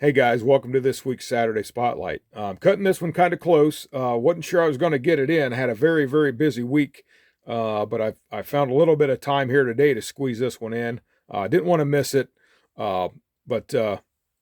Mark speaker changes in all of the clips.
Speaker 1: Hey guys, welcome to this week's Saturday Spotlight. I'm cutting this one kind of close. Wasn't sure I was going to get it in. Had a very, very busy week, but I found a little bit of time here today to squeeze this one in. Didn't want to miss it, but I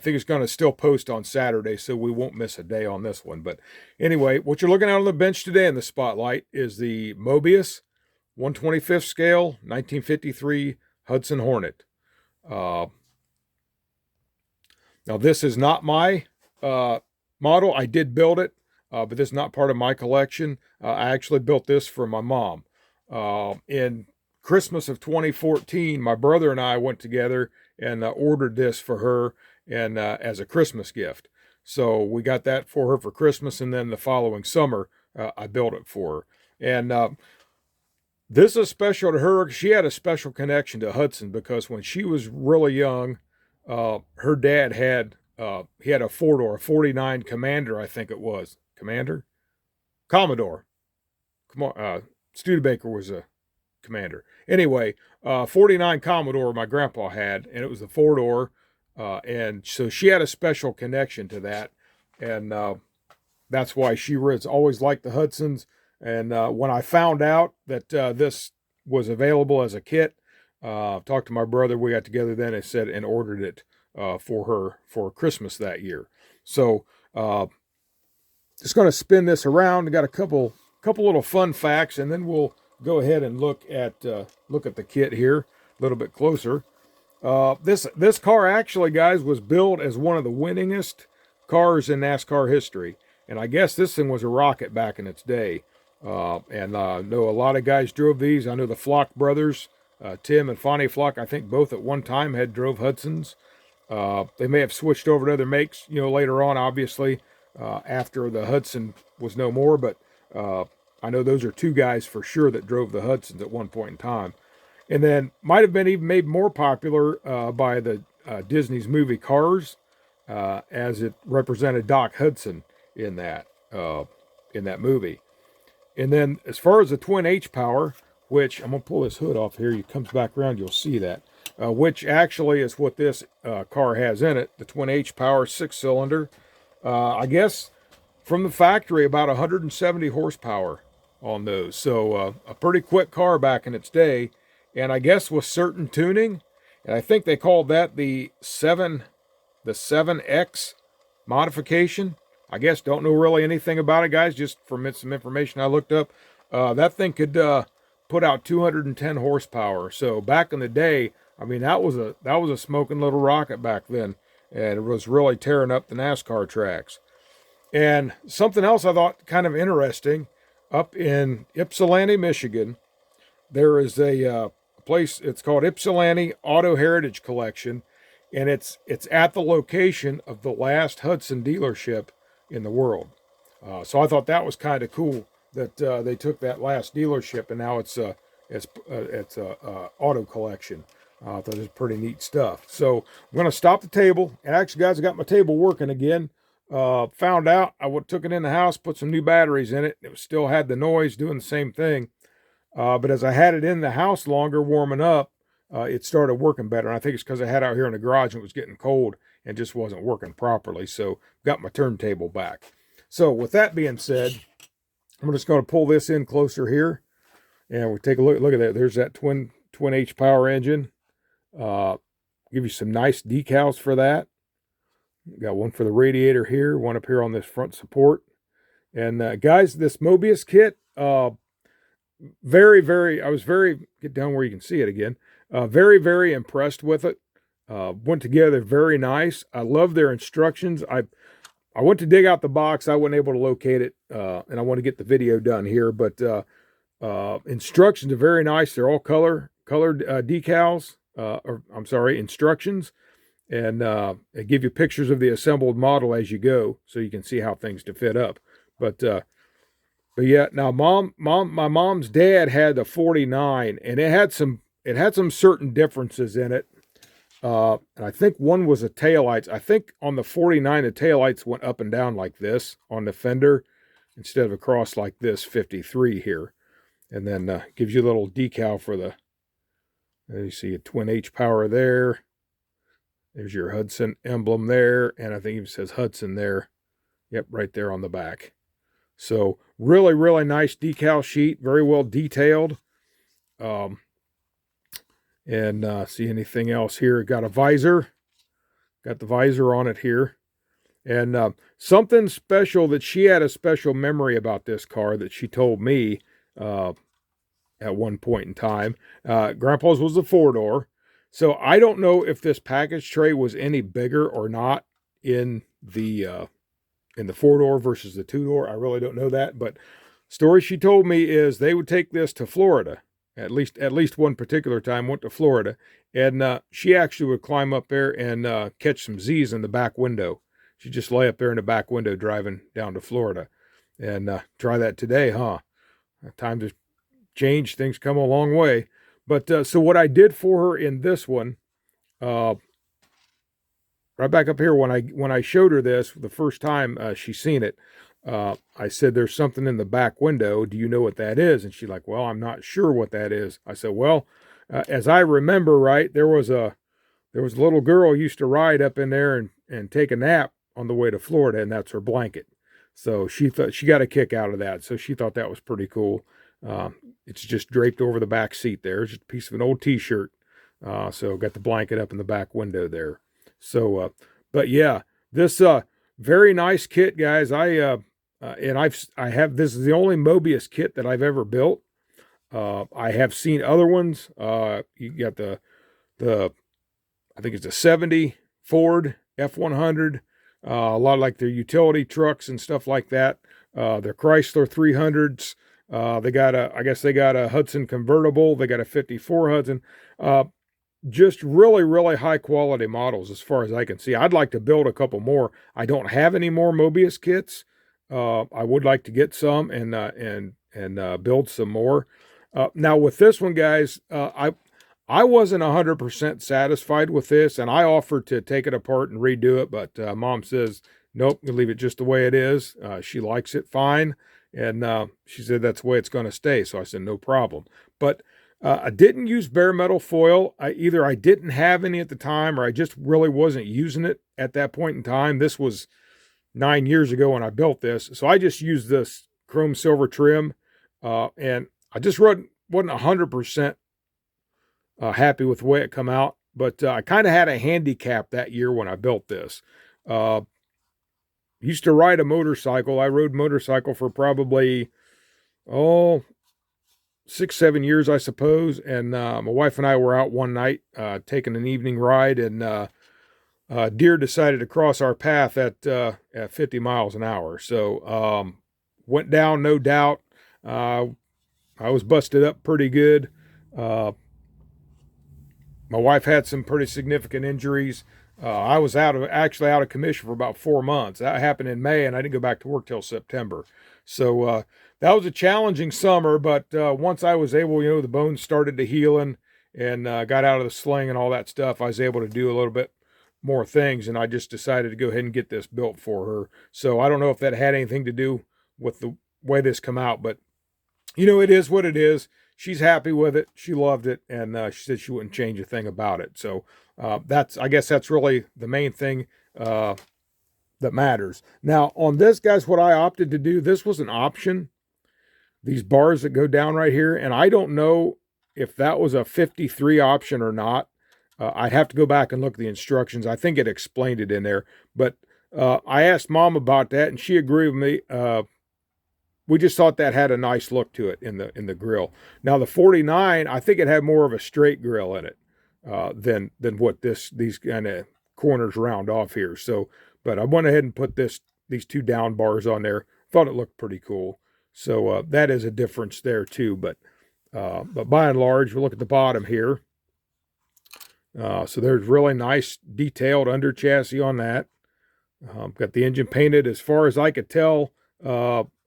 Speaker 1: think it's going to still post on Saturday, so we won't miss a day on this one. But anyway, what you're looking at on the bench today in the Spotlight is the Moebius 1/25th scale 1953 Hudson Hornet. Now, this is not my model. I did build it, but this is not part of my collection. I actually built this for my mom. In Christmas of 2014, my brother and I went together and ordered this for her and as a Christmas gift. So we got that for her for Christmas, and then the following summer, I built it for her. And this is special to her. She had a special connection to Hudson because when she was really young, her dad had he had a four-door, a 49 Commander, I think it was. Commodore. Studebaker was a Commander. Anyway, 49 Commodore my grandpa had, and it was a four-door, and so she had a special connection to that, and that's why she was always liked the Hudsons. And when I found out that this was available as a kit, talked to my brother. We got together then and ordered it for her for Christmas that year. So just going to spin this around. I got a couple little fun facts, and then we'll go ahead and look at the kit here a little bit closer. This car actually, guys, was built as one of the winningest cars in NASCAR history, and I guess this thing was a rocket back in its day. And I know a lot of guys drove these. I know the Flock brothers. Tim and Fonnie Flock, I think both at one time had drove Hudsons. They may have switched over to other makes, later on, obviously, after the Hudson was no more. But I know those are two guys for sure that drove the Hudsons at one point in time. And then might have been even made more popular by the Disney's movie Cars, as it represented Doc Hudson in that movie. And then as far as the twin H power, which I'm going to pull this hood off here. It comes back around, you'll see that, which actually is what this car has in it, the twin H power 6-cylinder. I guess from the factory, about 170 horsepower on those. So a pretty quick car back in its day. And I guess with certain tuning, and I think they called that the 7X modification. I guess don't know really anything about it, guys, just from some information I looked up. That thing could put out 210 horsepower. So back in the day, I mean, that was a smoking little rocket back then, and it was really tearing up the NASCAR tracks. And something else I thought kind of interesting, up in Ypsilanti, Michigan, there is a place. It's called Ypsilanti Auto Heritage Collection, and it's at the location of the last Hudson dealership in the world. So I thought that was kind of cool that they took that last dealership and now it's a auto collection. I thought it was pretty neat stuff. So I'm going to stop the table. And actually, guys, I got my table working again. Found out I took it in the house, put some new batteries in it. It still had the noise doing the same thing. But as I had it in the house longer, warming up, it started working better. And I think it's because I had it out here in the garage and it was getting cold and just wasn't working properly. So got my turntable back. So with that being said, I'm just going to pull this in closer here, and we'll take a look. Look at that. There's that twin H power engine. Give you some nice decals for that. Got one for the radiator here, one up here on this front support. And guys, this Moebius kit, get down where you can see it again. Very, very impressed with it. Went together very nice. I love their instructions. I went to dig out the box. I wasn't able to locate it, and I want to get the video done here. But instructions are very nice. They're all colored decals. Instructions, and they give you pictures of the assembled model as you go, so you can see how things to fit up. But yeah, now my mom's dad had the 49, and it had some certain differences in it. And I think one was the taillights. I think on the 49, the taillights went up and down like this on the fender instead of across like this 53 here. And then gives you a little decal for the, you see a twin H power there. There's your Hudson emblem there, and I think it says Hudson there. Yep, right there on the back. So really, really nice decal sheet, very well detailed. See anything else here? Got a visor. Got the visor on it here. And something special that she had a special memory about this car that she told me at one point in time. Grandpa's was a 4-door. So I don't know if this package tray was any bigger or not in the 4-door versus the 2-door. I really don't know that. But story she told me is they would take this to Florida. At least one particular time went to Florida. And she actually would climb up there and catch some Z's in the back window. She'd just lay up there in the back window driving down to Florida. And try that today, huh? Times have changed. Things come a long way. But so what I did for her in this one, right back up here, when I showed her this the first time she seen it, I said, there's something in the back window. Do you know what that is? And she's like, well, I'm not sure what that is. I said, well, as I remember, right, there was a little girl who used to ride up in there and take a nap on the way to Florida, and that's her blanket. So she thought she got a kick out of that. So she thought that was pretty cool. It's just draped over the back seat there. It's just a piece of an old t-shirt. So got the blanket up in the back window there. So, but yeah, this very nice kit, guys. I have this is the only Moebius kit that I've ever built. I have seen other ones. You got the I think it's a 70 Ford F100. A lot of like their utility trucks and stuff like that. Their Chrysler 300s. I guess they got a Hudson convertible. They got a 54 Hudson. Just really, really high quality models as far as I can see. I'd like to build a couple more. I don't have any more Moebius kits. I would like to get some and build some more. Now with this one, guys, I wasn't 100% satisfied with this, and I offered to take it apart and redo it, but Mom says, nope, we'll leave it just the way it is. She likes it fine, and she said that's the way it's going to stay. So I said, no problem. But I didn't use bare metal foil. Either I didn't have any at the time, or I just really wasn't using it at that point in time. This was 9 years ago when I built this. So I just used this chrome silver trim, and I just wasn't 100% happy with the way it come out. But I kind of had a handicap that year when I built this. Used to ride a motorcycle. I rode motorcycle for probably, 6-7 years, I suppose. And my wife and I were out one night taking an evening ride, and deer decided to cross our path at 50 miles an hour. So went down, no doubt. I was busted up pretty good. My wife had some pretty significant injuries. I was actually out of commission for about 4 months. That happened in May, and I didn't go back to work till September. So that was a challenging summer, but once I was able, the bones started to healing and got out of the sling and all that stuff, I was able to do a little bit more things, and I just decided to go ahead and get this built for her. So I don't know if that had anything to do with the way this come out, but it is what it is. She's happy with it. She loved it, and she said she wouldn't change a thing about it. So I guess that's really the main thing that matters. Now on this, guys, what I opted to do, this was an option. These bars that go down right here, and I don't know if that was a 53 option or not. I'd have to go back and look at the instructions. I think it explained it in there, but I asked Mom about that, and she agreed with me. We just thought that had a nice look to it in the grill. Now the 49, I think it had more of a straight grill in it than what these kind of corners round off here. So, but I went ahead and put these two down bars on there. Thought it looked pretty cool. So that is a difference there too. But by and large, we'll look at the bottom here. So there's really nice detailed under chassis on that. Got the engine painted, as far as I could tell.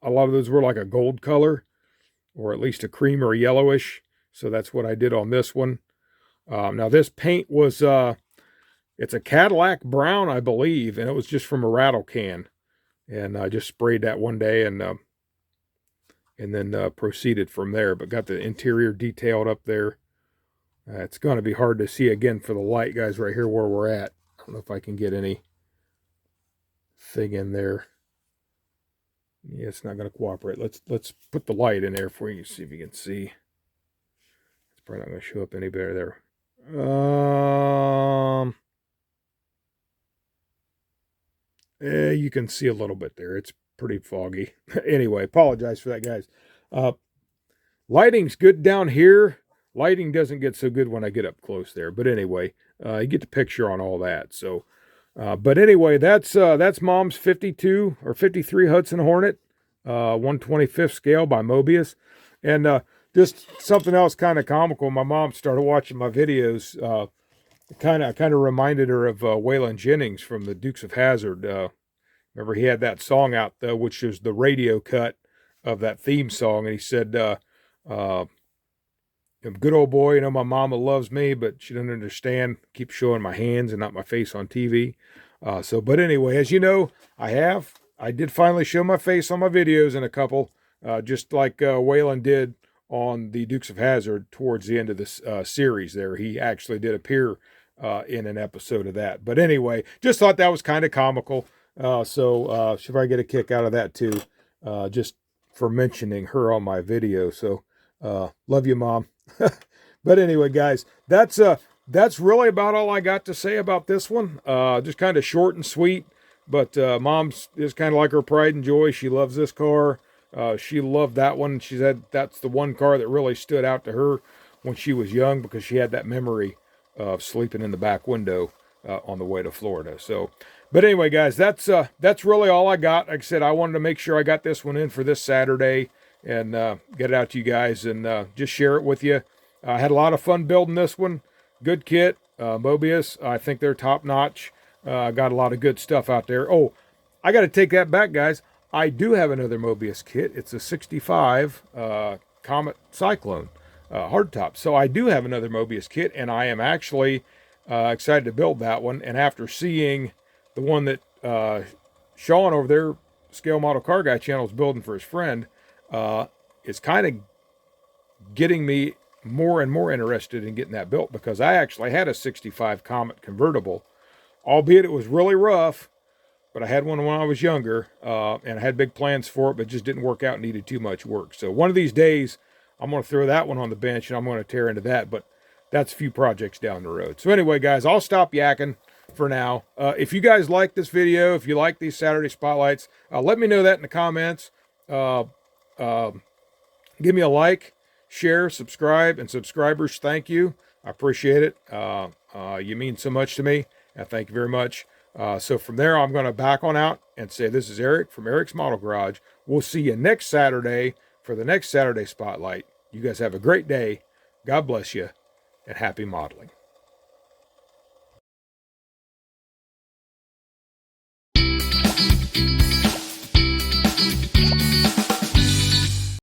Speaker 1: A lot of those were like a gold color, or at least a cream or yellowish. So that's what I did on this one. Now this paint was, it's a Cadillac brown, I believe, and it was just from a rattle can. And I just sprayed that one day and then proceeded from there. But got the interior detailed up there. It's going to be hard to see again for the light, guys, right here where we're at. don't know if I can get any thing in there. Yeah, it's not going to cooperate. Let's put the light in there for you, see if you can see. It's probably not going to show up any better there. You can see a little bit there. It's pretty foggy. Anyway, apologize for that, guys. Lighting's good down here. Lighting doesn't get so good when I get up close there. But anyway, you get the picture on all that. So, but anyway, that's Mom's 52 or 53 Hudson Hornet, 1/25th scale by Moebius. And just something else kind of comical. My mom started watching my videos. Kind of reminded her of Waylon Jennings from the Dukes of Hazzard. Remember, he had that song out, which is the radio cut of that theme song. And he said, good old boy, you know, my mama loves me, but she doesn't understand. Keep showing my hands and not my face on TV. But anyway, as you know, I did finally show my face on my videos in a couple, just like Waylon did on the Dukes of Hazzard towards the end of this series there. He actually did appear in an episode of that. But anyway, just thought that was kind of comical. Should I get a kick out of that too, just for mentioning her on my video. So love you, Mom. But anyway, guys, that's really about all I got to say about this one. Just kind of short and sweet, but Mom's is kind of like her pride and joy. She loves this car. She loved that one. She said that's the one car that really stood out to her when she was young, because she had that memory of sleeping in the back window on the way to Florida. So, but anyway, guys, that's really all I got. Like I said, I wanted to make sure I got this one in for this Saturday and get it out to you guys and just share it with you. I had a lot of fun building this one. Good kit, Moebius. I think they're top notch. Got a lot of good stuff out there. Oh, I got to take that back, guys. I do have another Moebius kit. It's a 65 Comet Cyclone hardtop. So I do have another Moebius kit, and I am actually excited to build that one. And after seeing the one that Sean over there, Scale Model Car Guy channel, is building for his friend, it's kind of getting me more and more interested in getting that built, because I actually had a 65 Comet convertible, albeit it was really rough. But I had one when I was younger, and I had big plans for it, but it just didn't work out and needed too much work. So one of these days, I'm going to throw that one on the bench, and I'm going to tear into that, but that's a few projects down the road. So anyway, guys, I'll stop yakking for now. If you guys like this video, if you like these Saturday Spotlights, let me know that in the comments. Give me a like, share, subscribe, and subscribers, thank you. I appreciate it. You mean so much to me, and thank you very much. So from there, I'm going to back on out and say this is Eric from Eric's Model Garage. We'll see you next Saturday for the next Saturday Spotlight. You guys have a great day. God bless you, and happy modeling.